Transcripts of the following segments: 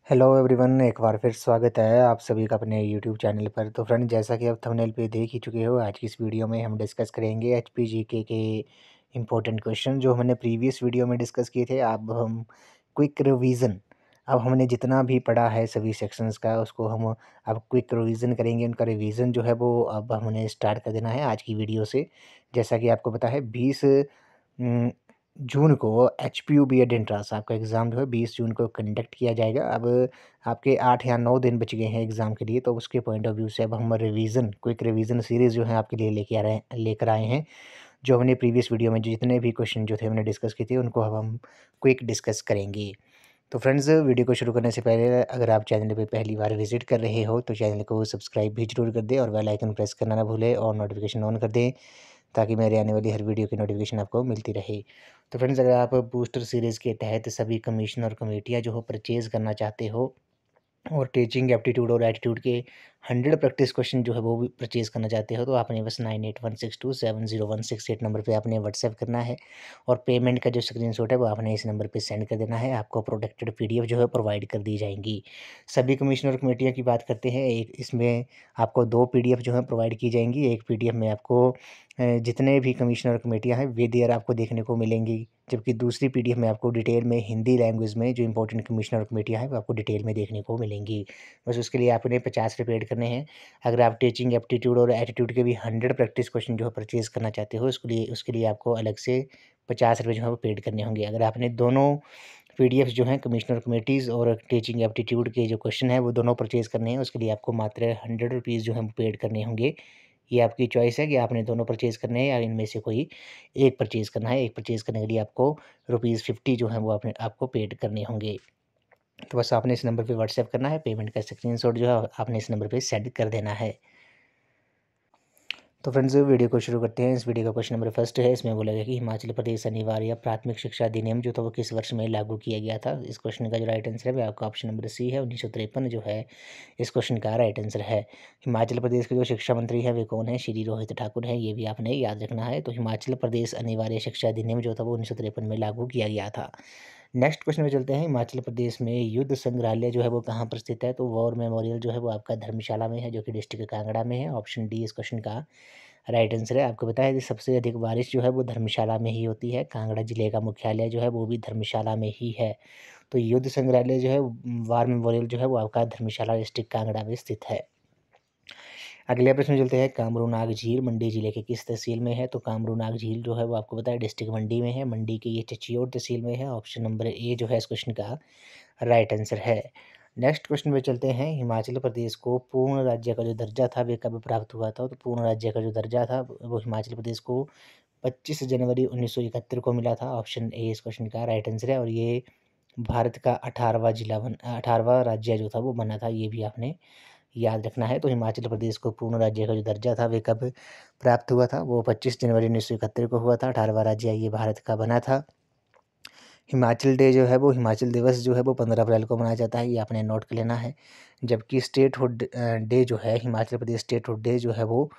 Hello everyone, एक बार फिर स्वागत है आप सभी का अपने यूट्यूब चैनल पर। तो फ्रेंड, जैसा कि आप थंबनेल पे देख ही चुके हो, आज की इस वीडियो में हम डिस्कस करेंगे एचपीजीके के इम्पोर्टेंट क्वेश्चन जो हमने प्रीवियस वीडियो में डिस्कस किए थे। अब हम क्विक रिवीजन, अब हमने जितना भी पढ़ा है सभी सेक्शंस का, उसको हम अब क्विक रिवीजन करेंगे। उनका रिवीजन जो है वो अब हमने स्टार्ट कर देना है आज की वीडियो से। जैसा कि आपको पता है 20 उम, जून को एचपीयू बीएड एंट्रेंस आपका एग्ज़ाम जो है 20 जून को कंडक्ट किया जाएगा। अब आपके 8 या 9 दिन बच गए हैं एग्ज़ाम के लिए, तो उसके पॉइंट ऑफ व्यू से अब हम रिवीजन, क्विक रिवीजन सीरीज़ जो है आपके लिए लेकर आए हैं। जो हमने प्रीवियस वीडियो में जितने भी क्वेश्चन जो थे हमने डिस्कस किए थे, उनको अब हम क्विक डिस्कस करेंगे। तो फ्रेंड्स, वीडियो को शुरू करने से पहले अगर आप चैनल पे पहली बार विज़िट कर रहे हो तो चैनल को सब्सक्राइब भी ज़रूर कर दें और बेल आइकन प्रेस करना ना भूलें और नोटिफिकेशन ऑन कर दें, ताकि मेरे आने वाली हर वीडियो की नोटिफिकेशन आपको मिलती रहे। तो फ्रेंड्स, अगर आप बूस्टर सीरीज़ के तहत सभी कमीशन और कमेटियाँ जो हो परचेज़ करना चाहते हो और टीचिंग एप्टीट्यूड और एटीट्यूड के 100 प्रैक्टिस क्वेश्चन जो है वो भी परचेज़ करना चाहते हो, तो आपने बस 9816270168 नंबर पे आपने व्हाट्सएप करना है और पेमेंट का जो स्क्रीनशॉट है वो आपने इस नंबर पे सेंड कर देना है। आपको प्रोटेक्टेड पीडीएफ जो है प्रोवाइड कर दी जाएंगी। सभी कमीशन और कमेटियों की बात करते हैं, एक इसमें आपको 2 पीडीएफ जो है प्रोवाइड की जाएंगी। एक पीडीएफ में आपको जितने भी कमीशन और कमेटियाँ हैं वे देयर आपको देखने को मिलेंगी, जबकि दूसरी पीडीएफ में आपको डिटेल में हिंदी लैंग्वेज में जो इंपॉर्टेंट कमीशन और कमेटियाँ हैं वो आपको डिटेल में देखने को मिलेंगी। बस उसके लिए आपने 50 रुपये ऐड करने हैं। अगर आप टीचिंग एप्टीट्यूड और एटीट्यूड के भी 100 प्रैक्टिस क्वेश्चन जो है परचेज़ करना चाहते हो, उसके लिए आपको अलग से 50 रुपये जो है वो पेड करने होंगे। अगर आपने दोनों पीडीएफ जो हैं कमिश्नर कमेटीज़ और टीचिंग एप्टीट्यूड के जो क्वेश्चन हैं वो दोनों परचेज़ करने हैं, उसके लिए आपको मात्र 100 रुपीज़ जो हैं वो पेड करने होंगे। ये आपकी चॉइस है कि आपने दोनों परचेज़ करने हैं या इनमें से कोई एक परचेज़ करना है। एक परचेज़ करने के लिए आपको ₹50 जो हैं वो आपको पेड करने होंगे। तो बस आपने इस नंबर पे व्हाट्सएप करना है, पेमेंट का स्क्रीनशॉट जो है आपने इस नंबर पे सेंड कर देना है। तो फ्रेंड्स, वीडियो को शुरू करते हैं। इस वीडियो का क्वेश्चन नंबर फर्स्ट है, इसमें बोला गया कि हिमाचल प्रदेश अनिवार्य प्राथमिक शिक्षा अधिनियम जो था वो किस वर्ष में लागू किया गया था। इस क्वेश्चन का जो राइट आंसर है वो आपका ऑप्शन नंबर सी है, 1953 जो है इस क्वेश्चन का राइट आंसर है। हिमाचल प्रदेश के जो शिक्षा मंत्री है वे कौन है? श्री रोहित ठाकुर है, ये भी आपने याद रखना है। तो हिमाचल प्रदेश अनिवार्य शिक्षा अधिनियम जो था वो 1953 में लागू किया गया था। नेक्स्ट क्वेश्चन में चलते हैं। हिमाचल प्रदेश में युद्ध संग्रहालय जो है वो कहाँ पर स्थित है? तो वॉर मेमोरियल जो है वो आपका धर्मशाला में है, जो कि डिस्ट्रिक्ट कांगड़ा में है। ऑप्शन डी इस क्वेश्चन का राइट आंसर है। आपको पता है कि सबसे अधिक बारिश जो है वो धर्मशाला में ही होती है। कांगड़ा जिले का मुख्यालय जो है वो भी धर्मशाला में ही है। तो युद्ध संग्रहालय जो है, वार मेमोरियल जो है वो आपका धर्मशाला डिस्ट्रिक्ट कांगड़ा में स्थित है। अगले प्रश्न में चलते हैं। कामरू नाग झील मंडी जिले के किस तहसील में है? तो कामरू नाग झील जो है वो आपको पता है डिस्ट्रिक्ट मंडी में है। मंडी के ये चचियोड़ तहसील में है। ऑप्शन नंबर ए जो है इस क्वेश्चन का राइट आंसर है। नेक्स्ट क्वेश्चन पे चलते हैं। हिमाचल प्रदेश को पूर्ण राज्य का जो दर्जा था वे कब प्राप्त हुआ था? तो पूर्ण राज्य का जो दर्जा था वो हिमाचल प्रदेश को 25 जनवरी 1971 को मिला था। ऑप्शन ए इस क्वेश्चन का राइट आंसर है और ये भारत का 18वां राज्य जो था वो बना था, ये भी आपने याद रखना है। तो हिमाचल प्रदेश को पूर्ण राज्य का जो दर्जा था वे कब प्राप्त हुआ था? वो 25 जनवरी 1971 को हुआ था। 18वां राज्य ये भारत का बना था। हिमाचल डे जो है वो, हिमाचल दिवस जो है वो 15 अप्रैल को मनाया जाता है, ये आपने नोट कर लेना है। जबकि स्टेटहुड डे जो है, हिमाचल प्रदेश स्टेटहुड डे जो है वो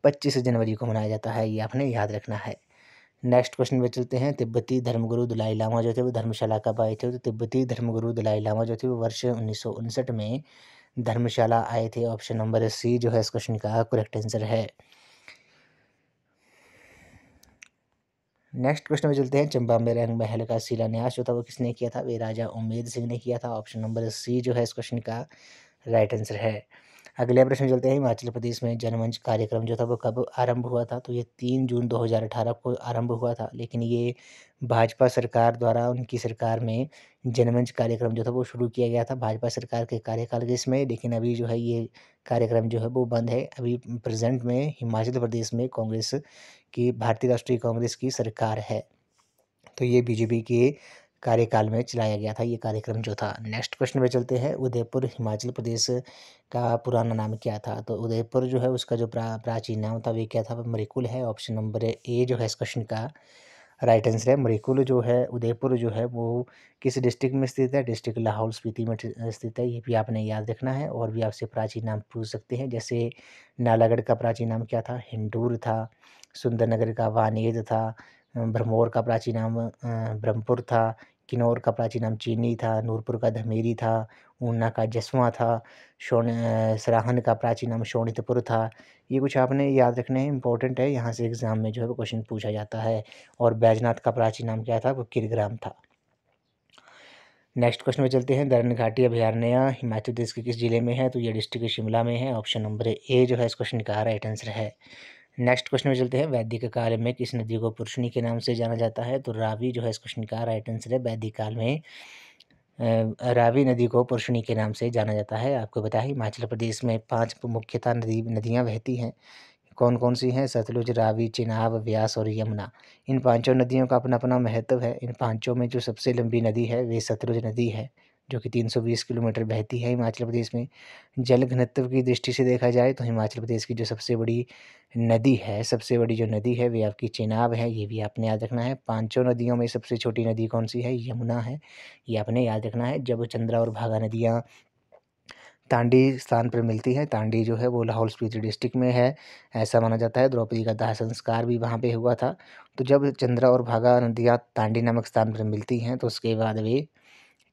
25 जनवरी को मनाया जाता है, ये आपने याद रखना है। नेक्स्ट क्वेश्चन पे चलते हैं। तिब्बती धर्मगुरु दलाई लामा जो थे वो धर्मशाला कब आए थे? तो तिब्बती धर्मगुरु दलाई लामा जो थे वो वर्ष 1959 में धर्मशाला आए थे। ऑप्शन नंबर सी जो है इस क्वेश्चन का करेक्ट आंसर है। नेक्स्ट क्वेश्चन में चलते हैं। चंबा में रंग महल का शिलान्यास जो था वो किसने किया था? वे राजा उम्मेद सिंह ने किया था। ऑप्शन नंबर सी जो है इस क्वेश्चन का राइट आंसर है। अगले प्रश्न में चलते हैं। हिमाचल प्रदेश में जनमंच कार्यक्रम जो था वो कब आरंभ हुआ था? तो ये 3 जून 2018 को आरंभ हुआ था, लेकिन ये भाजपा सरकार द्वारा, उनकी सरकार में जनमंच कार्यक्रम जो था वो शुरू किया गया था भाजपा सरकार के कार्यकाल के इसमें। लेकिन अभी जो है ये कार्यक्रम जो है वो बंद है। अभी प्रेजेंट में हिमाचल प्रदेश में कांग्रेस की, भारतीय राष्ट्रीय कांग्रेस की सरकार है, तो ये बीजेपी के कार्यकाल में चलाया गया था ये कार्यक्रम जो था। नेक्स्ट क्वेश्चन पे चलते हैं। उदयपुर हिमाचल प्रदेश का पुराना नाम क्या था? तो उदयपुर जो है उसका जो प्राचीन नाम था वे क्या था? वो मरिकुल है। ऑप्शन नंबर ए जो है इस क्वेश्चन का राइट आंसर है। मरिकुल जो है, उदयपुर जो है वो किस डिस्ट्रिक्ट में स्थित है? डिस्ट्रिक्ट लाहौल स्पीति में स्थित है, ये भी आपने याद रखना है। और भी आपसे प्राचीन नाम पूछ सकते हैं, जैसे नालागढ़ का प्राचीन नाम क्या था? हिंडूर था। सुंदरनगर का वानेद था। भरमौर का प्राचीन नाम ब्रह्मपुर था। किन्नौर का प्राचीन नाम चीनी था, नूरपुर का धमेरी था, ऊना का जसवां था, सराहन का प्राचीन नाम शोणितपुर था। ये कुछ आपने याद रखने हैं, इंपॉर्टेंट है, यहाँ से एग्ज़ाम में जो है वो क्वेश्चन पूछा जाता है। और बैजनाथ का प्राचीन नाम क्या था? वो किरग्राम था। नेक्स्ट क्वेश्चन में चलते हैं। दरन घाटी अभयारण्य हिमाचल प्रदेश के किस जिले में है? तो ये डिस्ट्रिक्ट शिमला में है। ऑप्शन नंबर ए जो है इस क्वेश्चन का राइट आंसर है। नेक्स्ट क्वेश्चन में चलते हैं। वैदिक काल में किस नदी को पुरुषनी के नाम से जाना जाता है? तो रावी जो है इस क्वेश्चन का राइट आंसर है। वैदिक काल में रावी नदी को पुरुषनी के नाम से जाना जाता है। आपको बताया हिमाचल प्रदेश में 5 मुख्यतः नदियाँ बहती हैं। कौन कौन सी हैं? सतलुज, रावी, चिनाब, व्यास और यमुना। इन पांचों नदियों का अपना अपना महत्व है। इन पांचों में जो सबसे लंबी नदी है वे सतलुज नदी है, जो कि 320 किलोमीटर बहती है हिमाचल प्रदेश में। जल घनत्व की दृष्टि से देखा जाए तो हिमाचल प्रदेश की जो सबसे बड़ी नदी है, सबसे बड़ी जो नदी है वे आपकी चिनाब है, ये भी आपने याद रखना है। पांचों नदियों में सबसे छोटी नदी कौन सी है? यमुना है, ये आपने याद रखना है। जब चंद्रा और भागा नदियाँ तांडी स्थान पर मिलती है, तांडी जो है वो लाहौल स्पीति डिस्ट्रिक्ट में है, ऐसा माना जाता है। द्रौपदी का दाह संस्कार भी वहाँ पे हुआ था। तो जब चंद्रा और भागा नदियाँ तांडी नामक स्थान पर मिलती हैं तो उसके बाद वे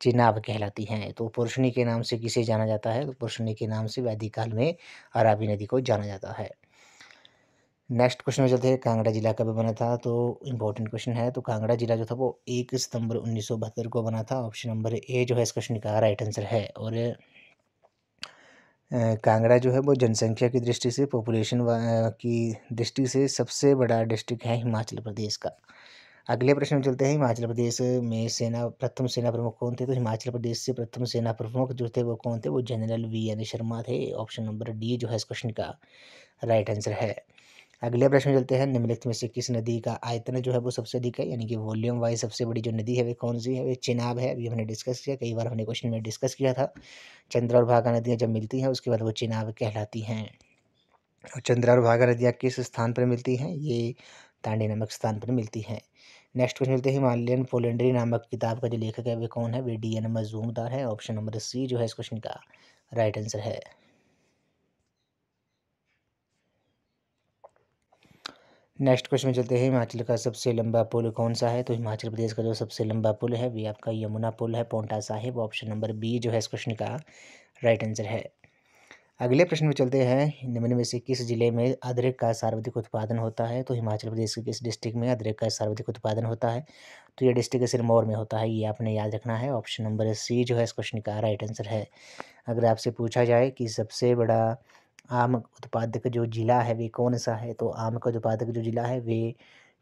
चिनाब कहलाती हैं। तो पुरुषनी के नाम से किसे जाना जाता है? तो पुरुषनी के नाम से वैदिक काल में अरावी नदी को जाना जाता है। नेक्स्ट क्वेश्चन में चलते हैं। कांगड़ा जिला कब बना था? तो इम्पोर्टेंट क्वेश्चन है। तो कांगड़ा जिला जो था वो 1 सितंबर 1972 को बना था। ऑप्शन नंबर ए जो है इस क्वेश्चन का राइट आंसर है। और कांगड़ा जो है वो जनसंख्या की दृष्टि से, पॉपुलेशन की दृष्टि से सबसे बड़ा डिस्ट्रिक्ट है हिमाचल प्रदेश का। अगले प्रश्न में चलते हैं। हिमाचल प्रदेश में प्रथम सेना प्रमुख कौन थे? तो हिमाचल प्रदेश से प्रथम सेना प्रमुख जो थे वो कौन थे? वो जनरल वी.एन. शर्मा थे। ऑप्शन नंबर डी जो है इस क्वेश्चन का राइट आंसर है। अगले प्रश्न में चलते हैं। निम्नलिखित में से किस नदी का आयतन जो है वो सबसे अधिक है, यानी कि वॉल्यूम वाइज सबसे बड़ी जो नदी है वे कौन सी है? वे चिनाब है। अभी हमने डिस्कस किया, कई बार हमने क्वेश्चन में डिस्कस किया था। चंद्रा और भागा नदियाँ जब मिलती हैं उसके बाद वो चिनाब कहलाती हैं। और चंद्रा और भागा नदियाँ किस स्थान पर मिलती हैं? ये तांडी नामक स्थान पर मिलती हैं। नेक्स्ट क्वेश्चन मिलते हैं। हिमालयन पोलेंड्री नामक किताब का जो लेखक है वे कौन है? वे डी.एन. मजूमदार है। ऑप्शन नंबर सी जो है इस क्वेश्चन का राइट आंसर है। नेक्स्ट क्वेश्चन में चलते हैं। हिमाचल का सबसे लंबा पुल कौन सा है? तो हिमाचल प्रदेश का जो सबसे लंबा पुल है वे आपका यमुना पुल है, Paonta Sahib. Option number B जो है इस क्वेश्चन का राइट आंसर है। अगले प्रश्न में चलते हैं। निम्न में से किस जिले में अदरक का सर्वाधिक उत्पादन होता है? तो हिमाचल प्रदेश के किस डिस्ट्रिक्ट में अदरक का सर्वाधिक उत्पादन होता है? तो ये डिस्ट्रिक्ट सिरमौर में होता है, ये आपने याद रखना है। ऑप्शन नंबर सी जो है इस क्वेश्चन का राइट आंसर है। अगर आपसे पूछा जाए कि सबसे बड़ा आम उत्पादक जो जिला है वे कौन सा है? तो आम का उत्पादक जो जिला है वे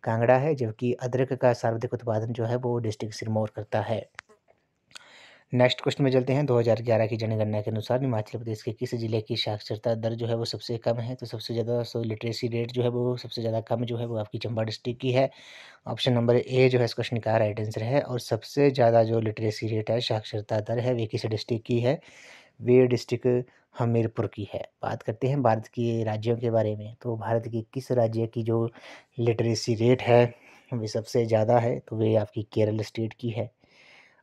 कांगड़ा है, जबकि अदरक का सर्वाधिक उत्पादन जो है वो डिस्ट्रिक्ट सिरमौर करता है। नेक्स्ट क्वेश्चन में चलते हैं। 2011 की जनगणना के अनुसार हिमाचल प्रदेश के किस जिले की साक्षरता दर जो है वो सबसे कम है? तो सबसे ज़्यादा लिटरेसी रेट जो है वो सबसे ज़्यादा कम जो है वो आपकी चंबा डिस्ट्रिक्ट की है। ऑप्शन नंबर ए जो है इस क्वेश्चन का राइट आंसर है। और सबसे ज़्यादा जो लिटरेसी रेट है, साक्षरता दर है, वे किस डिस्ट्रिक्ट की है? वे डिस्ट्रिक्ट हमीरपुर की है। बात करते हैं भारत के राज्यों के बारे में। तो भारत के किस राज्य की जो लिटरेसी रेट है वे सबसे ज़्यादा है? तो वे आपकी केरल स्टेट की है।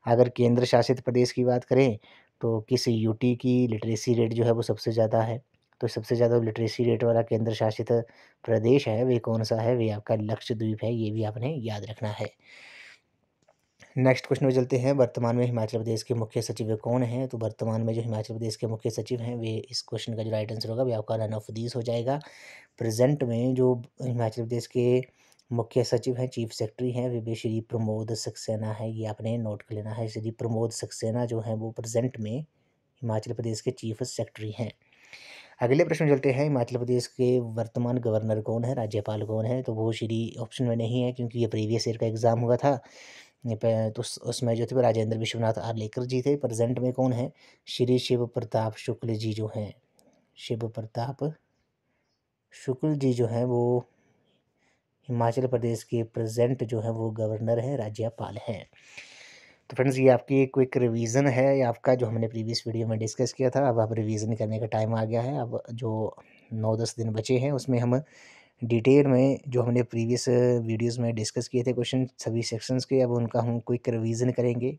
अगर केंद्र शासित प्रदेश की बात करें तो किस यूटी की लिटरेसी रेट जो है वो सबसे ज़्यादा है? तो सबसे ज़्यादा लिटरेसी रेट वाला केंद्र शासित प्रदेश है वे कौन सा है? वे आपका लक्षद्वीप है, ये भी आपने याद रखना है। नेक्स्ट क्वेश्चन में चलते हैं। वर्तमान में हिमाचल प्रदेश के मुख्य सचिव कौन हैं? तो वर्तमान में जो हिमाचल प्रदेश के मुख्य सचिव हैं वे, इस क्वेश्चन का जो राइट आंसर होगा वे आपका रन ऑफ दिस हो जाएगा। प्रेजेंट में जो हिमाचल प्रदेश के मुख्य सचिव हैं, चीफ सेक्रेटरी हैं, वे श्री प्रमोद सक्सेना है, ये आपने नोट कर लेना है। श्री प्रमोद सक्सेना जो हैं वो प्रेजेंट में हिमाचल प्रदेश के चीफ सेक्रेटरी हैं। अगले प्रश्न में चलते हैं। हिमाचल प्रदेश के वर्तमान गवर्नर कौन है, राज्यपाल कौन है? तो वो श्री ऑप्शन में नहीं है, क्योंकि ये प्रीवियस ईयर का एग्जाम हुआ था। तो उसमें जो थे वो राजेंद्र विश्वनाथ आर्लेकर जी थे। प्रेजेंट में कौन है? श्री शिव प्रताप शुक्ल जी जो हैं, शिव प्रताप शुक्ल जी जो हैं वो हिमाचल प्रदेश के प्रेजेंट जो है वो गवर्नर हैं, राज्यपाल हैं। तो फ्रेंड्स ये आपकी क्विक रिवीजन है, ये आपका जो हमने प्रीवियस वीडियो में डिस्कस किया था। अब रिवीजन करने का टाइम आ गया है। अब जो 9-10 दिन बचे हैं उसमें हम डिटेल में जो हमने प्रीवियस वीडियोस में डिस्कस किए थे क्वेश्चन सभी सेक्शंस के, अब उनका हम क्विक रिवीजन करेंगे।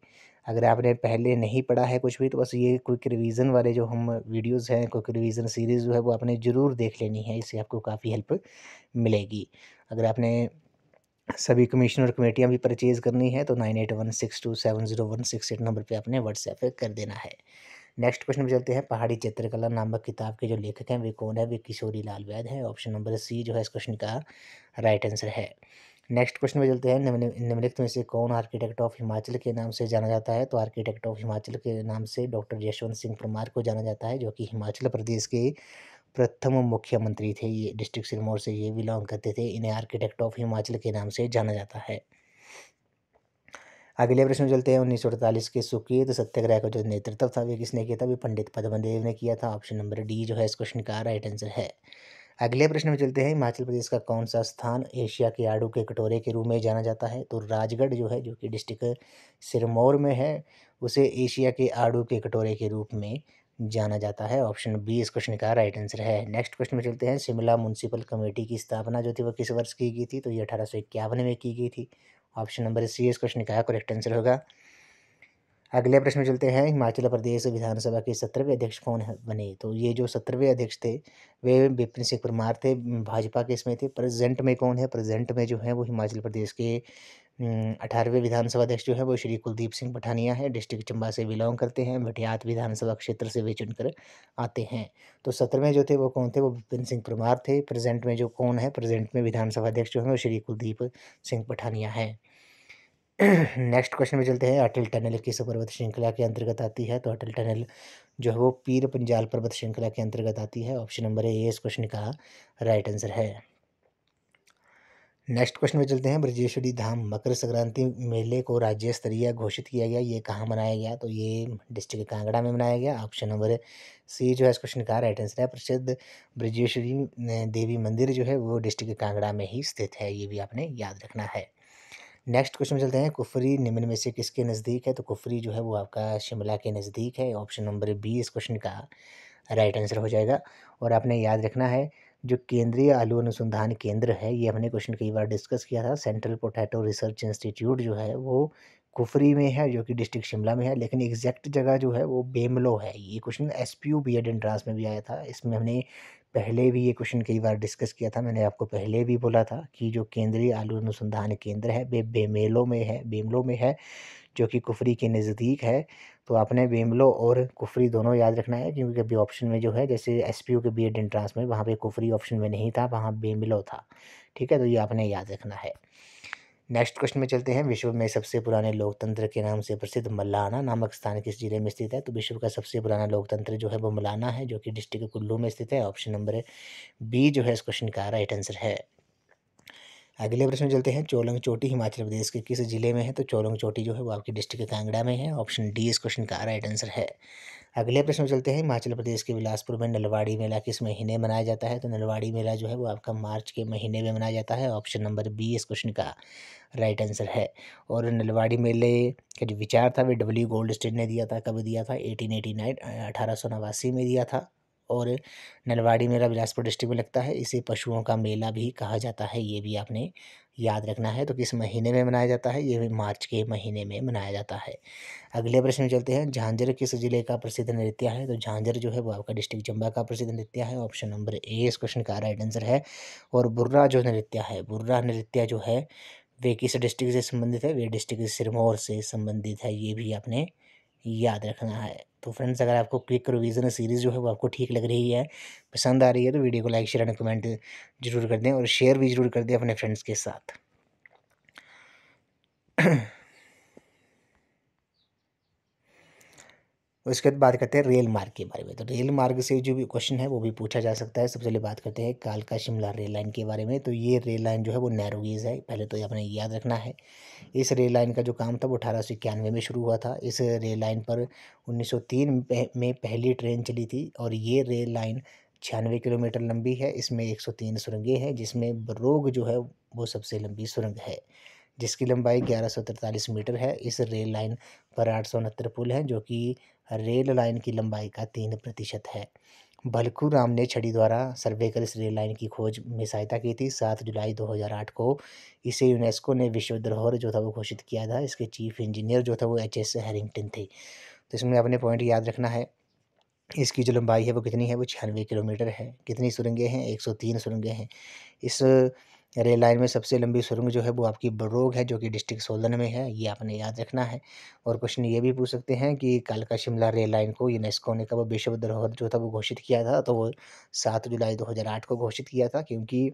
अगर आपने पहले नहीं पढ़ा है कुछ भी तो बस ये क्विक रिवीजन वाले जो हम वीडियोस हैं, क्विक रिवीजन सीरीज़ जो है वो आपने ज़रूर देख लेनी है, इससे आपको काफ़ी हेल्प मिलेगी। अगर आपने सभी कमीशन और कमेटियाँ भी परचेज़ करनी है तो 9816270168 नंबर पे आपने व्हाट्सएप कर देना है। नेक्स्ट क्वेश्चन पे चलते हैं। पहाड़ी चित्रकला नामक किताब के जो लेखक हैं वे कौन है? वे किशोरी लाल वैद है। ऑप्शन नंबर सी जो है इस क्वेश्चन का राइट आंसर है। नेक्स्ट क्वेश्चन पे चलते हैं। निम्नलिखित में से कौन आर्किटेक्ट ऑफ हिमाचल के नाम से जाना जाता है? तो आर्किटेक्ट ऑफ हिमाचल के नाम से डॉक्टर यशवंत सिंह परमार को जाना जाता है, जो कि हिमाचल प्रदेश के प्रथम मुख्यमंत्री थे। ये डिस्ट्रिक्ट सिरमौर से ये बिलोंग करते थे। इन्हें आर्किटेक्ट ऑफ हिमाचल के नाम से जाना जाता है। अगले प्रश्न में चलते हैं। 1948 के सुखीत सत्याग्रह का जो नेतृत्व था वे किसने किया था? वे पंडित पद्मदेव ने किया था। ऑप्शन नंबर डी जो है इस क्वेश्चन का राइट आंसर है। अगले प्रश्न में चलते हैं। हिमाचल प्रदेश का कौन सा स्थान एशिया के आड़ू के कटोरे के रूप में जाना जाता है? तो राजगढ़ जो है, जो कि डिस्ट्रिक्ट सिरमौर में है, उसे एशिया के आड़ू के कटोरे के रूप में जाना जाता है। ऑप्शन बी इस क्वेश्चन का राइट आंसर है। नेक्स्ट क्वेश्चन में चलते हैं। शिमला म्युनिसिपल कमेटी की स्थापना जो थी वो किस वर्ष की गई थी? तो ये 1851 में की गई थी। ऑप्शन नंबर सी इस क्वेश्चन का करेक्ट आंसर होगा। अगले प्रश्न में चलते हैं। हिमाचल प्रदेश विधानसभा के 17वें अध्यक्ष कौन बने? तो ये जो 17वें अध्यक्ष थे वे विपिन सिंह परमार थे। भाजपा के इसमें थे। प्रेजेंट में कौन है? प्रेजेंट में जो है वो हिमाचल प्रदेश के 18वें विधानसभा अध्यक्ष जो है वो श्री कुलदीप सिंह पठानिया है। डिस्ट्रिक्ट चंबा से बिलोंग करते हैं। भटियात विधानसभा क्षेत्र से वे चुनकर आते हैं। तो 17वें जो थे वो कौन थे? वो विपिन सिंह परमार थे। प्रेजेंट में जो कौन है? प्रेजेंट में विधानसभा अध्यक्ष जो है वो श्री कुलदीप सिंह पठानिया है। नेक्स्ट क्वेश्चन में चलते हैं। अटल टनल किस पर्वत श्रृंखला के अंतर्गत आती है? तो अटल टनल जो है वो पीर पंजाल पर्वत श्रृंखला के अंतर्गत आती है। ऑप्शन नंबर ए इस क्वेश्चन का राइट आंसर है। नेक्स्ट क्वेश्चन में चलते हैं। ब्रजेश्वरी धाम मकर संक्रांति मेले को राज्य स्तरीय घोषित किया गया, ये कहाँ मनाया गया? तो ये डिस्ट्रिक्ट कांगड़ा में मनाया गया। ऑप्शन नंबर सी जो है इस क्वेश्चन का राइट आंसर है। प्रसिद्ध ब्रजेश्वरी देवी मंदिर जो है वो डिस्ट्रिक्ट कांगड़ा में ही स्थित है, ये भी आपने याद रखना है। नेक्स्ट क्वेश्चन में चलते हैं। कुफरी निम्न में से किसके नज़दीक है? तो कुफरी जो है वो आपका शिमला के नज़दीक है। ऑप्शन नंबर बी इस क्वेश्चन का राइट आंसर हो जाएगा। और आपने याद रखना है जो केंद्रीय आलू अनुसंधान केंद्र है, ये हमने क्वेश्चन कई बार डिस्कस किया था। सेंट्रल पोटैटो रिसर्च इंस्टीट्यूट जो है वो कुफरी में है, जो कि डिस्ट्रिक्ट शिमला में है, लेकिन एग्जैक्ट जगह जो है वो बेमलो है। ये क्वेश्चन एसपीयू बीएड एंट्रांस में भी आया था। इसमें हमने पहले भी ये क्वेश्चन कई बार डिस्कस किया था। मैंने आपको पहले भी बोला था कि जो केंद्रीय आलू अनुसंधान केंद्र है वे बेमलो में है, जो कि कुफरी के नज़दीक है। तो आपने बेमलो और कुफरी दोनों याद रखना है, क्योंकि अभी ऑप्शन में जो है जैसे एसपीयू के बीएड एंट्रांस में वहाँ पे कुफरी ऑप्शन में नहीं था, वहाँ बेमलो था। ठीक है, तो ये आपने याद रखना है। नेक्स्ट क्वेश्चन में चलते हैं। विश्व में सबसे पुराने लोकतंत्र के नाम से प्रसिद्ध मलाना नामक स्थान किस जिले में स्थित है? तो विश्व का सबसे पुराना लोकतंत्र जो है वो मलाना है, जो कि डिस्ट्रिक्ट कुल्लू में स्थित है। ऑप्शन नंबर बी जो है इस क्वेश्चन का राइट आंसर है। अगले प्रश्न में चलते हैं। चोलंग चोटी हिमाचल प्रदेश के किस जिले में है? तो चोलंग चोटी जो है वो आपके डिस्ट्रिक्ट कांगड़ा में है। ऑप्शन डी इस क्वेश्चन का राइट आंसर है। अगले प्रश्न में चलते हैं। हिमाचल प्रदेश के बिलासपुर में नलवाड़ी मेला किस महीने मनाया जाता है? तो नलवाड़ी मेला जो है वो आपका मार्च के महीने में मनाया जाता है। ऑप्शन नंबर बी इस क्वेश्चन का राइट आंसर है। और नलवाड़ी मेले का जो विचार था वे डब्ल्यू गोल्ड स्टेट ने दिया था। कब दिया था? 1889 1889 में दिया था। और नलवाड़ी मेला बिलासपुर डिस्ट्रिक्ट में लगता है। इसे पशुओं का मेला भी कहा जाता है, ये भी आपने याद रखना है। तो किस महीने में मनाया जाता है? ये मार्च के महीने में मनाया जाता है। अगले प्रश्न में चलते हैं। झांझर किस जिले का प्रसिद्ध नृत्य है? तो झांझर जो है वो आपका डिस्ट्रिक्ट चंबा का प्रसिद्ध नृत्य है। ऑप्शन नंबर ए इस क्वेश्चन का राइट आंसर है। और बुर्रा जो नृत्य है, बुर्रा नृत्य जो है वे किस डिस्ट्रिक्ट से संबंधित है? वे डिस्ट्रिक्ट सिरमौर से संबंधित है, ये भी आपने याद रखना है। तो फ्रेंड्स, अगर आपको क्विक रिवीजन सीरीज़ जो है वो आपको ठीक लग रही है, पसंद आ रही है, तो वीडियो को लाइक शेयर एंड कमेंट जरूर कर दें और शेयर भी जरूर कर दें अपने फ्रेंड्स के साथ। उसके बाद बात करते हैं रेल मार्ग के बारे में। तो रेल मार्ग से जो भी क्वेश्चन है वो भी पूछा जा सकता है। सबसे पहले बात करते हैं कालका शिमला रेल लाइन के बारे में। तो ये रेल लाइन जो है वो नैरो गेज है, पहले तो ये आपने याद रखना है। इस रेल लाइन का जो काम था वो 1891 में शुरू हुआ था। इस रेल लाइन पर 1903 में पहली ट्रेन चली थी। और ये रेल लाइन 96 किलोमीटर लंबी है। इसमें 103 सुरंगें हैं, जिसमें बरोग जो है वो सबसे लंबी सुरंग है, जिसकी लंबाई 1143 मीटर है। इस रेल लाइन पर 869 पुल हैं, जो कि रेल लाइन की लंबाई का 3% है। भलकू राम ने छड़ी द्वारा सर्वे कर इस रेल लाइन की खोज में सहायता की थी। 7 जुलाई 2008 को इसे यूनेस्को ने विश्व धरोहर जो था वो घोषित किया था। इसके चीफ इंजीनियर जो था वो HS हैरिंगटन थे। तो इसमें अपने पॉइंट याद रखना है। इसकी जो लंबाई है वो कितनी है? वो 96 किलोमीटर है। कितनी सुरंगें हैं? 103 सुरंगें हैं। इस रेल लाइन में सबसे लंबी सुरंग जो है वो आपकी बरोग है, जो कि डिस्ट्रिक्ट सोलन में है, ये आपने याद रखना है। और क्वेश्चन ये भी पूछ सकते हैं कि कालका शिमला रेल लाइन को यूनेस्को ने कब विश्व धरोहर जो था वो घोषित किया था, तो वो 7 जुलाई 2008 को घोषित किया था, क्योंकि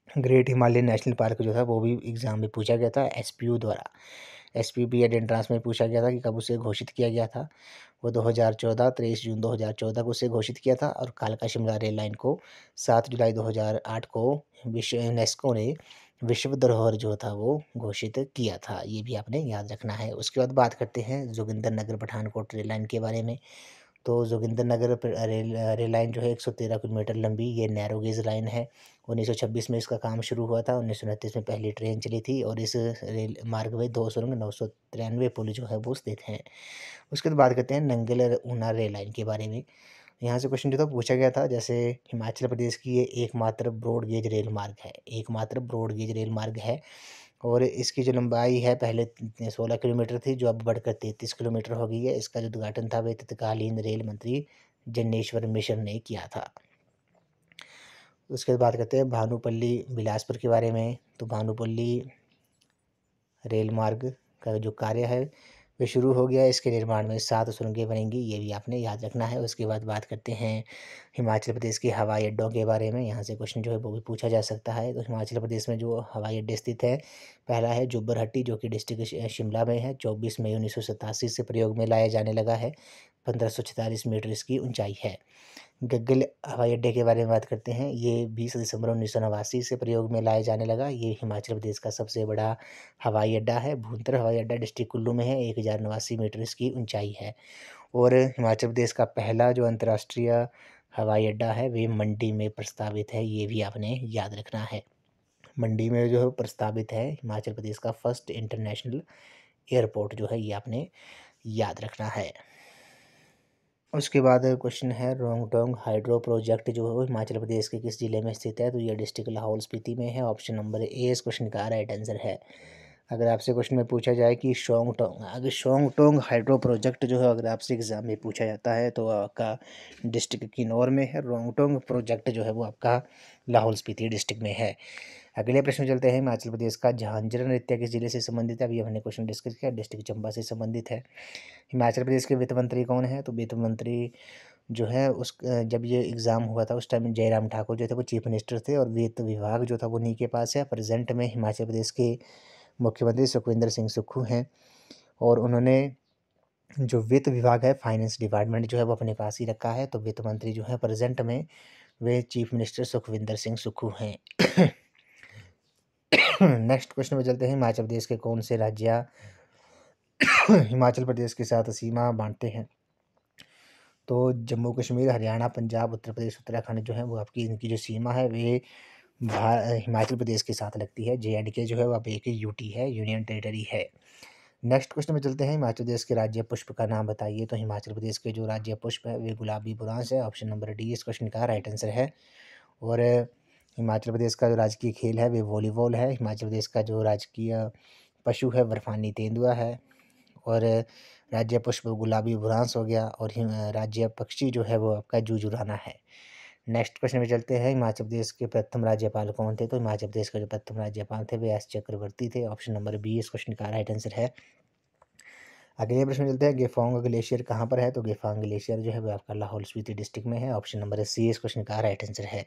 ग्रेट हिमालयन नेशनल पार्क जो था वो भी एग्जाम में पूछा गया था एसपीयू द्वारा। एसपीपी या एंट्रांस में पूछा गया था कि कब उसे घोषित किया गया था। वो 2014 23 जून 2014 को उसे घोषित किया था, और कालका शिमला रेल लाइन को 7 जुलाई 2008 को विश्व यूनेस्को ने विश्व धरोहर जो था वो घोषित किया था। ये भी आपने याद रखना है। उसके बाद बात करते हैं जोगिंदरनगर पठानकोट रेल लाइन के बारे में। तो जोगिंदरनगर रेल लाइन जो है 113 किलोमीटर लंबी, ये नैरो गेज लाइन है। 1926 में इसका काम शुरू हुआ था। 1929 में पहली ट्रेन चली थी, और इस रेल मार्ग में 2 सुरंग 993 पुल जो है वो स्थित हैं। उसके बाद बात करते हैं नंगल ऊना रेल लाइन के बारे में। यहाँ से क्वेश्चन जो था पूछा गया था, जैसे हिमाचल प्रदेश की ये एकमात्र ब्रॉड गेज रेल मार्ग है, एकमात्र ब्रॉड गेज रेल मार्ग है। और इसकी जो लंबाई है पहले 16 किलोमीटर थी, जो अब बढ़कर 33 किलोमीटर हो गई है। इसका जो उद्घाटन था वह तत्कालीन रेल मंत्री जन्नेश्वर मिश्र ने किया था। उसके बाद बात करते हैं भानुपल्ली बिलासपुर के बारे में। तो भानुपल्ली रेल मार्ग का जो कार्य है वह शुरू हो गया है। इसके निर्माण में 7 सुरंगें बनेंगी, ये भी आपने याद रखना है। उसके बाद बात करते हैं हिमाचल प्रदेश के हवाई अड्डों के बारे में। यहाँ से क्वेश्चन जो है वो भी पूछा जा सकता है। तो हिमाचल प्रदेश में जो हवाई अड्डे स्थित है, पहला है जुब्बरहट्टी, जो कि डिस्ट्रिक्ट शिमला में है। 24 मई 1987 से प्रयोग में लाया जाने लगा है। 1546 मीटर इसकी ऊंचाई है। गग्गल हवाई अड्डे के बारे में बात करते हैं। ये 20 दिसंबर 1989 से प्रयोग में लाया जाने लगा। ये हिमाचल प्रदेश का सबसे बड़ा हवाई अड्डा है। भूंतर हवाई अड्डा डिस्ट्रिक्ट कुल्लू में है। 1089 मीटर इसकी ऊंचाई है। और हिमाचल प्रदेश का पहला जो अंतर्राष्ट्रीय हवाई अड्डा है वे मंडी में प्रस्तावित है, ये भी आपने याद रखना है। मंडी में जो है प्रस्तावित है हिमाचल प्रदेश का फर्स्ट इंटरनेशनल एयरपोर्ट जो है, ये आपने याद रखना है। उसके बाद क्वेश्चन है रोंगटोंग हाइड्रो प्रोजेक्ट जो है वो हिमाचल प्रदेश के किस जिले में स्थित है, तो ये डिस्ट्रिक्ट लाहौल स्पीति में है। ऑप्शन नंबर ए इस क्वेश्चन का राइट आंसर है। अगर आपसे क्वेश्चन में पूछा जाए कि शोंगटोंग हाइड्रो प्रोजेक्ट जो है अगर आपसे एग्जाम में पूछा जाता है तो आपका डिस्ट्रिक्ट किन्नौर में है। रोंगटोंग प्रोजेक्ट जो है वो आपका लाहौल स्पीति डिस्ट्रिक्ट में है। अगले प्रश्न में चलते हैं। हिमाचल प्रदेश का झांझरा नृत्य किस जिले से संबंधित है, अभी हमने क्वेश्चन डिस्कस किया, डिस्ट्रिक्ट चंबा से संबंधित है। हिमाचल प्रदेश के वित्त मंत्री कौन है, तो वित्त मंत्री जो है जब ये एग्ज़ाम हुआ था उस टाइम जयराम ठाकुर जो थे वो चीफ मिनिस्टर थे, और वित्त विभाग जो था वो उन्हीं के पास है। प्रेजेंट में हिमाचल प्रदेश के मुख्यमंत्री सुखविंदर सिंह सुक्खू हैं, और उन्होंने जो वित्त विभाग है फाइनेंस डिपार्टमेंट जो है वो अपने पास ही रखा है। तो वित्त मंत्री जो है प्रेजेंट में वे चीफ मिनिस्टर सुखविंदर सिंह सुक्खू हैं। नेक्स्ट क्वेश्चन में चलते हैं। हिमाचल प्रदेश के कौन से राज्य हिमाचल प्रदेश के साथ सीमा बांटते हैं, तो जम्मू कश्मीर, हरियाणा, पंजाब, उत्तर प्रदेश, उत्तराखंड जो है वो आपकी इनकी जो सीमा है वे हिमाचल प्रदेश के साथ लगती है। JNK जो है वो अब एक यूटी है, यूनियन टेरिटरी है। नेक्स्ट क्वेश्चन में चलते हैं। हिमाचल प्रदेश के राज्य पुष्प का नाम बताइए, तो हिमाचल प्रदेश के जो राज्य पुष्प है वे गुलाबी बुरांस है। ऑप्शन नंबर डी इस क्वेश्चन का राइट आंसर है। और हिमाचल प्रदेश का जो राजकीय खेल है वे वॉलीबॉल है। हिमाचल प्रदेश का जो राजकीय पशु है बर्फानी तेंदुआ है। और राज्य पुष्प गुलाबी बुरांस हो गया, और राज्य पक्षी जो है वो आपका जूजुराना है। नेक्स्ट क्वेश्चन में चलते हैं। हिमाचल प्रदेश के प्रथम राज्यपाल कौन थे, तो हिमाचल प्रदेश के जो प्रथम राज्यपाल थे वे एस चक्रवर्ती थे। ऑप्शन नंबर बी इस क्वेश्चन का राइट आंसर है। अगले प्रश्न में चलते हैं। गेफोंग ग्लेशियर कहाँ पर है, तो गेफोंग ग्लेशियर जो है वो आपका लाहौल स्पीति डिस्ट्रिक्ट में है। ऑप्शन नंबर सी इस क्वेश्चन का राइट आंसर है।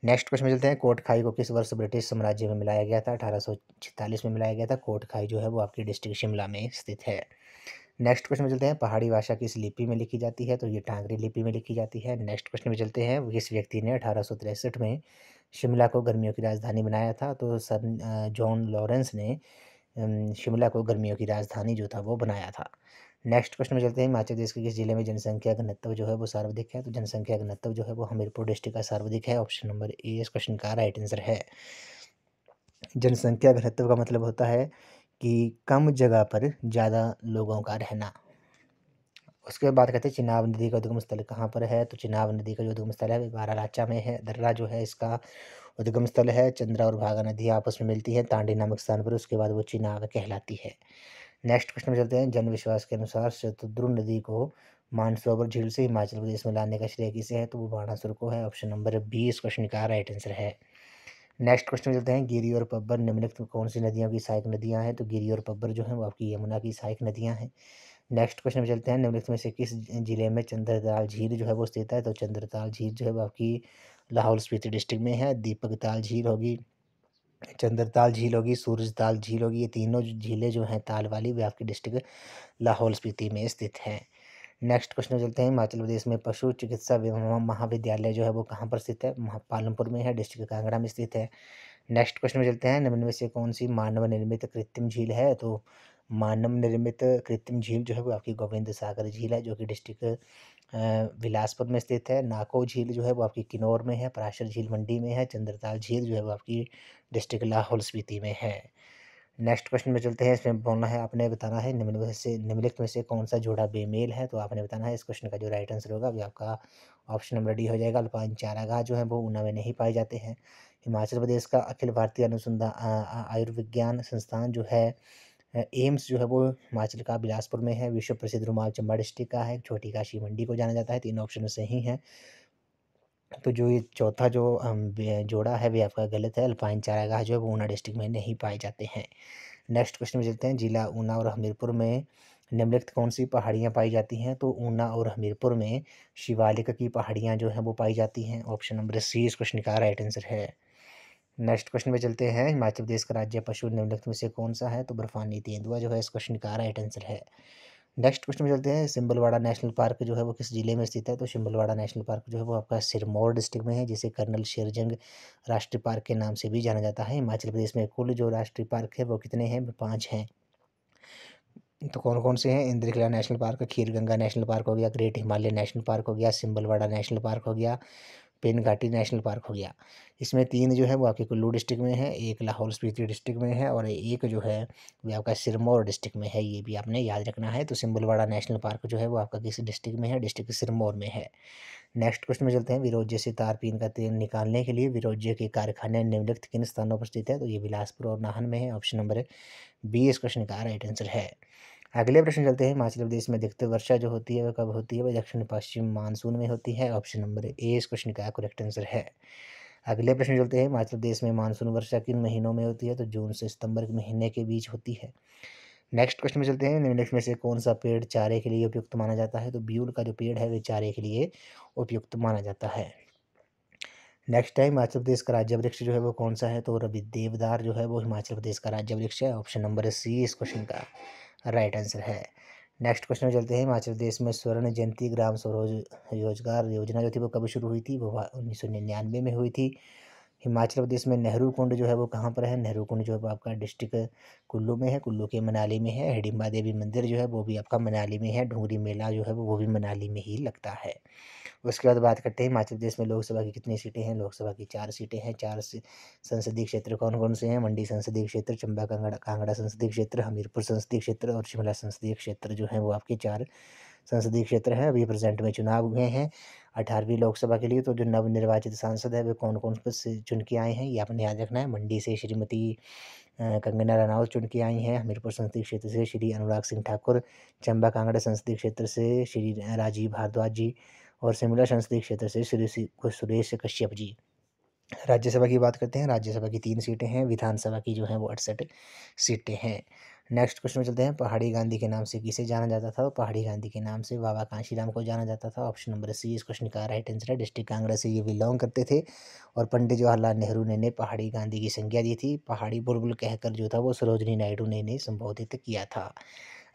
नेक्स्ट क्वेश्चन में चलते हैं। कोट खाई को किस वर्ष ब्रिटिश साम्राज्य में मिलाया गया था, 1846 में मिलाया गया था। कोट खाई जो है वो आपकी डिस्ट्रिक्ट शिमला में स्थित है। नेक्स्ट क्वेश्चन में चलते हैं। पहाड़ी भाषा किस लिपि में लिखी जाती है, तो ये टांगरी लिपि में लिखी जाती है। नेक्स्ट क्वेश्चन में चलते हैं। किस व्यक्ति ने 1863 में शिमला को गर्मियों की राजधानी बनाया था, तो सर जॉन लॉरेंस ने शिमला को गर्मियों की राजधानी जो था वो बनाया था। नेक्स्ट क्वेश्चन में चलते हैं। हिमाचल प्रदेश के किस जिले में जनसंख्या घनत्व जो है वो सर्वाधिक है, तो जनसंख्या घनत्व जो है वो हमीरपुर डिस्ट्रिक्ट का सर्वाधिक है। ऑप्शन नंबर ए इस क्वेश्चन का राइट आंसर है। जनसंख्या घनत्व का मतलब होता है कि कम जगह पर ज़्यादा लोगों का रहना। उसके बाद बात करते हैं चिनाब नदी का उद्गम स्थल कहाँ पर है, तो चिनाब नदी का जो उद्गम स्थल है वो बारालाचा में है। दर्रा जो है इसका उद्गम स्थल है। चंद्रा और भागा नदी आपस में मिलती है तांडी नामक स्थान पर, उसके बाद वो चिनाब कहलाती है। नेक्स्ट क्वेश्चन में चलते हैं। जन विश्वास के अनुसार शतद्रु नदी को मानसरोवर झील से हिमाचल प्रदेश में लाने का श्रेय किसे है, तो वो बाणासुर को है। ऑप्शन नंबर बी इस क्वेश्चन का राइट आंसर है। नेक्स्ट क्वेश्चन में चलते हैं, गिरि और पब्बर निम्नलिखित में कौन सी नदियों की सहायक नदियां हैं? तो गिरि और पब्बर जो है वो आपकी यमुना की सहायक नदियां हैं। नेक्स्ट क्वेश्चन में चलते हैं, निम्नलिखित में से किस जिले में चंद्रताल झील जो है वो स्थित है? तो चंद्रताल झील जो है वो आपकी लाहौल स्पीति डिस्ट्रिक्ट में है। दीपक ताल झील होगी, चंद्रताल झील होगी, सूरजताल झील होगी, ये तीनों झीलें जो हैं ताल वाली वे आपकी डिस्ट्रिक्ट लाहौल स्पीति में स्थित हैं। नेक्स्ट क्वेश्चन में चलते हैं, हिमाचल प्रदेश में पशु चिकित्सा महाविद्यालय जो है वो कहाँ पर स्थित है? पालमपुर में है, डिस्ट्रिक्ट कांगड़ा में स्थित है। नेक्स्ट क्वेश्चन में चलते हैं, निम्न में से कौन सी मानव निर्मित कृत्रिम झील है? तो मानव निर्मित कृत्रिम झील जो है वो आपकी गोविंद सागर झील है, जो कि डिस्ट्रिक्ट बिलासपुर में स्थित है। नाको झील जो है वो आपकी किन्नौर में है। पराशर झील मंडी में है। चंद्रताल झील जो है वो आपकी डिस्ट्रिक्ट लाहौल स्पीति में है। नेक्स्ट क्वेश्चन में चलते हैं, इसमें बोलना है आपने बताना है निम्नलिखित में से कौन सा जोड़ा बेमेल है? तो आपने बताना है। इस क्वेश्चन का जो राइट आंसर होगा वो आपका ऑप्शन नंबर डी हो जाएगा। अल्पाइन चारागाह जो है वो ऊना में नहीं पाए जाते हैं। हिमाचल प्रदेश का अखिल भारतीय अनुसंधान आयुर्विज्ञान संस्थान जो है एम्स जो है वो हिमाचल का बिलासपुर में है। विश्व प्रसिद्ध रुमाल चंबा डिस्ट्रिक्ट का है। छोटी काशी मंडी को जाना जाता है। तीन ऑप्शन सही हैं। तो जो ये चौथा जो जोड़ा है वे आपका गलत है। अल्पाइन चारागाह जो है वो ऊना डिस्ट्रिक्ट में नहीं पाए जाते हैं। नेक्स्ट क्वेश्चन में चलते हैं, जिला ऊना और हमीरपुर में निम्नलिखित कौन सी पहाड़ियाँ पाई जाती हैं? तो ऊना और हमीरपुर में शिवालिक की पहाड़ियाँ जो हैं वो पाई जाती हैं। ऑप्शन नंबर सी इस क्वेश्चन का राइट आंसर है। नेक्स्ट क्वेश्चन में चलते हैं, हिमाचल प्रदेश का राज्य पशु निम्नलिखित में से कौन सा है? तो बर्फानी तेंदुआ जो है इस क्वेश्चन का राइट आंसर है। नेक्स्ट क्वेश्चन में चलते हैं, सिंबलवाड़ा नेशनल पार्क जो है वो किस जिले में स्थित है? तो सिंबलवाड़ा नेशनल पार्क जो है वो आपका सिरमौर डिस्ट्रिक्ट में है, जिसे कर्नल शेरजंग राष्ट्रीय पार्क के नाम से भी जाना जाता है। हिमाचल प्रदेश में कुल जो राष्ट्रीय पार्क है वो कितने हैं? 5 हैं। तो कौन कौन से हैं? इंद्रकिला नेशनल पार्क, खीर गंगा नेशनल पार्क हो गया, ग्रेट हिमालय नेशनल पार्क हो गया, सिंबलवाड़ा नेशनल पार्क हो गया, पेन घाटी नेशनल पार्क हो गया। इसमें 3 जो है वो आपके कुल्लू डिस्ट्रिक्ट में है, एक लाहौल स्पीति डिस्ट्रिक्ट में है और एक जो है वो आपका सिरमौर डिस्ट्रिक्ट में है। ये भी आपने याद रखना है। तो सिंबलवाड़ा नेशनल पार्क जो है वो आपका किस डिस्ट्रिक्ट में है? डिस्ट्रिक्ट सिरमौर में है। नेक्स्ट क्वेश्चन में चलते हैं, विरोज्य से तारपीन का तेल निकालने के लिए विरोज्य के कारखाने निम्नलिखित किन स्थानों पर स्थित है? तो ये बिलासपुर और नाहन में है। ऑप्शन नंबर बी इस क्वेश्चन का राइट आंसर है। अगले प्रश्न चलते हैं, हिमाचल प्रदेश में अधिकतर वर्षा जो होती है वह कब होती है? वह दक्षिण पश्चिम मानसून में होती है। ऑप्शन नंबर ए इस क्वेश्चन का करेक्ट आंसर है। अगले प्रश्न चलते हैं, हिमाचल प्रदेश में मानसून वर्षा किन महीनों में होती है? तो जून से सितंबर के महीने के बीच होती है। नेक्स्ट क्वेश्चन में चलते हैं, निम्नलिखित में से कौन सा पेड़ चारे के लिए उपयुक्त माना जाता है? तो ब्यूल का जो पेड़ है वह चारे के लिए उपयुक्त माना जाता है। नेक्स्ट टाइम हिमाचल प्रदेश का राज्य वृक्ष जो है वो कौन सा है? तो रवि देवदार जो है वो हिमाचल प्रदेश का राज्य वृक्ष है। ऑप्शन नंबर सी इस क्वेश्चन का राइट आंसर है। नेक्स्ट क्वेश्चन में चलते हैं, हिमाचल प्रदेश में स्वर्ण जयंती ग्राम रोजगार योजना जो थी वो कब शुरू हुई थी? वो 1999 में हुई थी। हिमाचल प्रदेश में नेहरू कुंड जो है वो कहाँ पर है? नेहरू कुंड जो है वो आपका डिस्ट्रिक्ट कुल्लू में है, कुल्लू के मनाली में है। हिडिंबा देवी मंदिर जो है वो भी आपका मनाली में है। ढूंगरी मेला जो है वो भी मनाली में ही लगता है। उसके बाद बात करते हैं, हिमाचल प्रदेश में लोकसभा की कितनी सीटें हैं? लोकसभा की 4 सीटें हैं। 4 संसदीय क्षेत्र कौन कौन से हैं? मंडी संसदीय क्षेत्र, चंबा कांगड़ा कांगड़ा संसदीय क्षेत्र, हमीरपुर संसदीय क्षेत्र और शिमला संसदीय क्षेत्र जो है वो आपके 4 संसदीय क्षेत्र हैं। अभी प्रेजेंट में चुनाव हुए हैं 18वीं लोकसभा के लिए। तो जो नवनिर्वाचित सांसद है वे कौन कौन से चुन के आए हैं ये आपने याद रखना है। मंडी से श्रीमती कंगना रनावत चुन के आई हैं। हमीरपुर संसदीय क्षेत्र से श्री अनुराग सिंह ठाकुर, चंबा कांगड़ा संसदीय क्षेत्र से श्री राजीव भारद्वाज जी और शिमला संसदीय क्षेत्र से श्री सुरेश कश्यप जी। राज्यसभा की बात करते हैं, राज्यसभा की 3 सीटें हैं, विधानसभा की जो हैं वो 68 सीटें हैं। नेक्स्ट क्वेश्चन में चलते हैं, पहाड़ी गांधी के नाम से किसे जाना जाता था? पहाड़ी गांधी के नाम से बाबा कांशीराम को जाना जाता था। ऑप्शन नंबर सी इस क्वेश्चन का राइट आंसर है। डिस्ट्रिक्ट कांगड़ा से ये बिलोंग करते थे और पंडित जवाहरलाल नेहरू ने पहाड़ी गांधी की संज्ञा दी थी। पहाड़ी बुलबुल कहकर जो था वो सरोजनी नायडू ने इन्हें संबोधित किया था।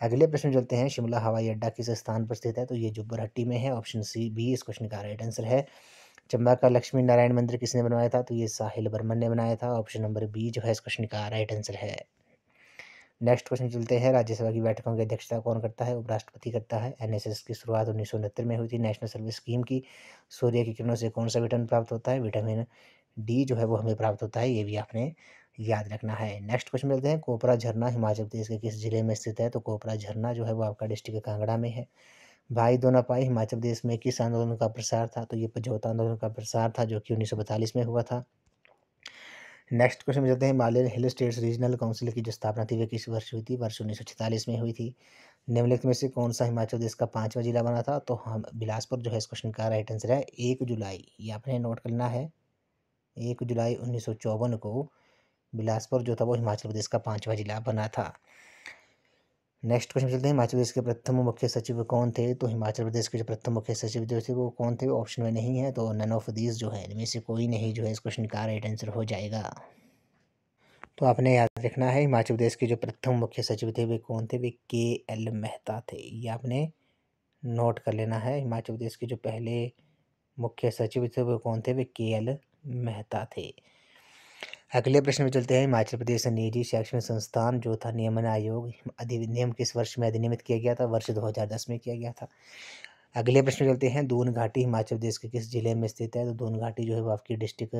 अगले प्रश्न चलते हैं, शिमला हवाई अड्डा किस स्थान पर स्थित है? तो ये जुब्बरहट्टी में है। ऑप्शन सी बी इस क्वेश्चन का राइट आंसर है। चंबा का लक्ष्मी नारायण मंदिर किसने बनवाया था? तो ये साहिल बर्मन ने बनाया था। ऑप्शन नंबर बी जो है इस क्वेश्चन का राइट आंसर है। नेक्स्ट क्वेश्चन चलते हैं, राज्यसभा की बैठकों की अध्यक्षता कौन करता है? उपराष्ट्रपति करता है। एनएसएस की शुरुआत 1969 में हुई थी। नेशनल सर्विस स्कीम की सूर्य की किरणों से कौन सा विटामिन प्राप्त होता है? विटामिन डी जो है वो हमें प्राप्त होता है। ये भी आपने याद रखना है। नेक्स्ट क्वेश्चन मिलते हैं, कोपरा झरना हिमाचल प्रदेश के किस जिले में स्थित है? तो कोपरा झरना जो है वो आपका डिस्ट्रिक्ट कांगड़ा में है। भाई दो ना पाई हिमाचल प्रदेश में किस आंदोलन का प्रसार था? तो ये पझौता आंदोलन का प्रसार था जो कि 1942 में हुआ था। नेक्स्ट क्वेश्चन में चलते हैं, हिमालयन हिल स्टेट्स रीजनल काउंसिल की जो स्थापना थी वह किस वर्ष हुई थी? वर्ष 1946 में हुई थी। निम्नलिखित में से कौन सा हिमाचल प्रदेश का 5वां जिला बना था? तो हम बिलासपुर जो है इस क्वेश्चन का राइट आंसर है। 1 जुलाई ये आपने नोट करना है। 1 जुलाई 1954 को बिलासपुर जो था वो हिमाचल प्रदेश का 5वां जिला बना था। नेक्स्ट क्वेश्चन चलते हैं, हिमाचल प्रदेश के प्रथम मुख्य सचिव कौन थे? तो हिमाचल प्रदेश के जो प्रथम मुख्य सचिव जो थे वो कौन थे? ऑप्शन में नहीं है, तो नन ऑफ दीज जो है इनमें से कोई नहीं जो है इस क्वेश्चन का राइट आंसर हो जाएगा। तो आपने याद रखना है हिमाचल प्रदेश के जो प्रथम मुख्य सचिव थे वे कौन थे? वे KL मेहता थे। ये आपने नोट कर लेना है। हिमाचल प्रदेश के जो पहले मुख्य सचिव थे वो कौन थे? वे KL मेहता थे। अगले प्रश्न में चलते हैं, हिमाचल प्रदेश निजी शैक्षणिक संस्थान जो था नियमन आयोग अधिनियम किस वर्ष में अधिनियमित किया गया था? वर्ष 2010 में किया गया था। अगले प्रश्न में चलते हैं, दून घाटी हिमाचल प्रदेश के किस जिले में स्थित है? तो दून घाटी जो है वो आपकी डिस्ट्रिक्ट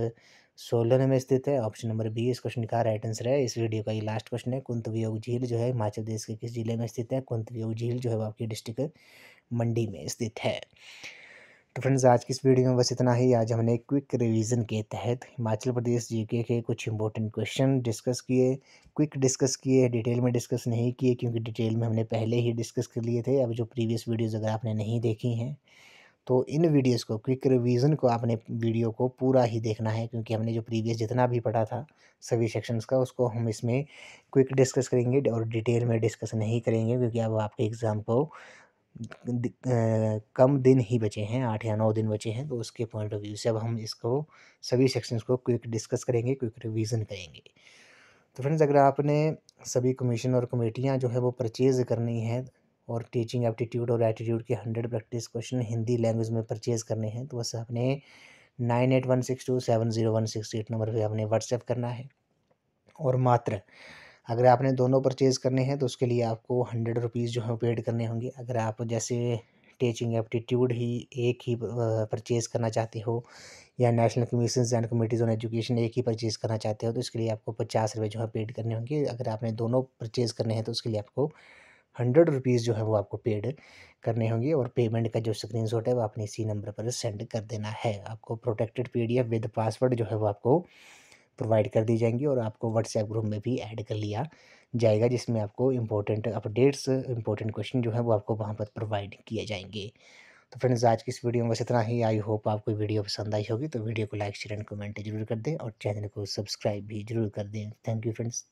सोलन में स्थित है। ऑप्शन नंबर बी इस क्वेश्चन का राइट आंसर है। इस वीडियो का ये लास्ट क्वेश्चन है, कुंतवियोग झील जो है हिमाचल प्रदेश के किस जिले में स्थित है? कुंतवियोग झील जो है वो आपकी डिस्ट्रिक्ट मंडी में स्थित है। तो फ्रेंड्स आज की इस वीडियो में बस इतना ही। आज हमने क्विक रिवीजन के तहत हिमाचल प्रदेश जीके के कुछ इंपॉर्टेंट क्वेश्चन डिस्कस किए, क्विक डिस्कस किए, डिटेल में डिस्कस नहीं किए क्योंकि डिटेल में हमने पहले ही डिस्कस कर लिए थे। अब जो प्रीवियस वीडियोज़ अगर आपने नहीं देखी हैं तो इन वीडियोज़ को क्विक रिवीजन को आपने वीडियो को पूरा ही देखना है क्योंकि हमने जो प्रीवियस जितना भी पढ़ा था सभी सेक्शंस का उसको हम इसमें क्विक डिस्कस करेंगे और डिटेल में डिस्कस नहीं करेंगे क्योंकि अब आपके एग्ज़ाम को कम दिन ही बचे हैं, 8 या 9 दिन बचे हैं, तो उसके पॉइंट ऑफ व्यू से अब हम इसको सभी सेक्शंस को क्विक डिस्कस करेंगे, क्विक रिवीजन करेंगे। तो फ्रेंड्स अगर आपने सभी कमीशन और कमेटियाँ जो है वो परचेज़ करनी है और टीचिंग एप्टीट्यूड और एटीट्यूड के 100 प्रैक्टिस क्वेश्चन हिंदी लैंग्वेज में परचेज़ करने हैं तो बस आपने 9816270168 नंबर पे आपने व्हाट्सएप करना है। और मात्र अगर आपने दोनों परचेज़ करने हैं तो उसके लिए आपको 100 रुपीज़ जो है पेड करने होंगे। अगर आप जैसे टीचिंग एप्टीट्यूड ही एक ही परचेज़ करना चाहते हो या national commissions and committees on education एक ही परचेज़ करना चाहते हो तो इसके लिए आपको 50 रुपये जो है पेड करने होंगे। अगर आपने दोनों परचेज़ करने हैं तो उसके लिए आपको 100 रुपीज़ जो है वो आपको पेड करने होंगे और पेमेंट का जो स्क्रीनशॉट है वो आपने इसी नंबर पर सेंड कर देना है। आपको प्रोटेक्टेड PDF विद पासवर्ड जो है वो आपको प्रोवाइड कर दी जाएंगी और आपको व्हाट्सएप ग्रुप में भी ऐड कर लिया जाएगा जिसमें आपको इम्पोर्टेंट अपडेट्स, इम्पोर्टेंट क्वेश्चन जो है वो आपको वहाँ पर प्रोवाइड किए जाएंगे। तो फ्रेंड्स आज की इस वीडियो में बस इतना ही। आई होप आपको वीडियो पसंद आई होगी तो वीडियो को लाइक शेयर एंड कमेंट जरूर कर दें और चैनल को सब्सक्राइब भी जरूर कर दें। Thank you friends.